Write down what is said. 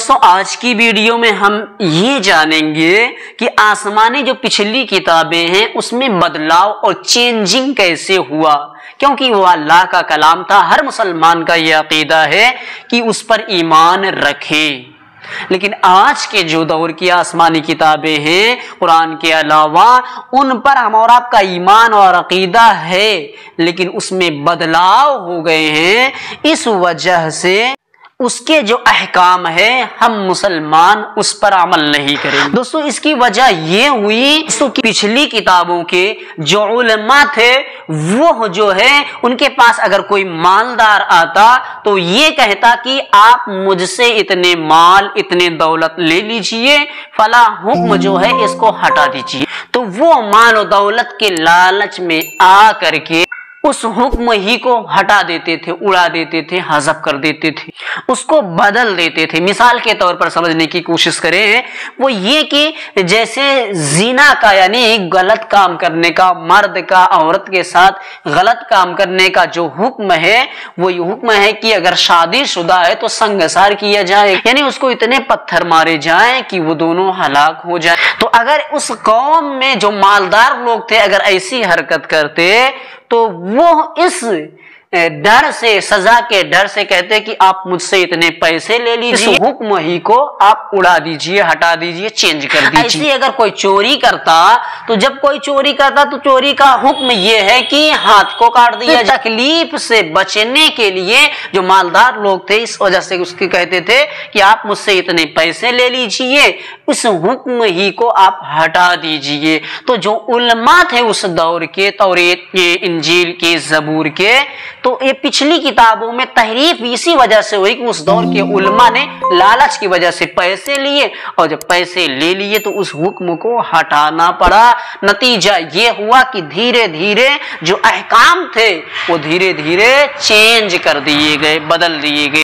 दोस्तों आज की वीडियो में हम ये जानेंगे कि आसमानी जो पिछली किताबें हैं उसमें बदलाव और चेंजिंग कैसे हुआ, क्योंकि वो अल्लाह का कलाम था। हर मुसलमान का ये अकीदा है कि उस पर ईमान रखे। लेकिन आज के जो दौर की आसमानी किताबें हैं कुरान के अलावा, उन पर हम और आपका ईमान और अकीदा है, लेकिन उसमें बदलाव हो गए हैं। इस वजह से उसके जो अहकाम है हम मुसलमान उस पर अमल नहीं करेंगे। दोस्तों इसकी वजह ये हुई कि पिछली किताबों के जो उलमा थे वो जो है उनके पास अगर कोई मालदार आता तो ये कहता कि आप मुझसे इतने माल इतने दौलत ले लीजिए, फला हुक्म जो है इसको हटा दीजिए। तो वो माल और दौलत के लालच में आ करके उस हुक्म ही को हटा देते थे, उड़ा देते थे, हज़फ कर देते थे, उसको बदल देते थे। मिसाल के तौर पर समझने की कोशिश करें वो ये कि जैसे जिना का यानी गलत काम करने का, मर्द का औरत के साथ गलत काम करने का जो हुक्म है वो ये हुक्म है कि अगर शादीशुदा है तो संगसार किया जाए, यानी उसको इतने पत्थर मारे जाएं कि वो दोनों हलाक हो जाए। तो अगर उस कौम में जो मालदार लोग थे अगर ऐसी हरकत करते तो वो इस डर से, सजा के डर से कहते कि आप मुझसे इतने पैसे ले लीजिए, इस हुक्म ही को आप उड़ा दीजिए, हटा दीजिए, चेंज कर दीजिए। ऐसे अगर कोई चोरी करता तो जब कोई चोरी करता तो चोरी का हुक्म ये है कि हाथ को काट दिया। तकलीफ से बचने के लिए जो मालदार लोग थे इस वजह से उसके कहते थे कि आप मुझसे इतने पैसे ले लीजिए, इस हुक्म ही को आप हटा दीजिए। तो जो उलमा थे उस दौर के, तौरेत के, इंजील के, जबूर के, तो ये पिछली किताबों में तहरीफ इसी वजह से हुई कि उस दौर के उलमा ने लालच की वजह से पैसे लिए, और जब पैसे ले लिए तो उस हुक्म को हटाना पड़ा। नतीजा ये हुआ कि धीरे धीरे जो अहकाम थे वो धीरे धीरे चेंज कर दिए गए, बदल दिए गए।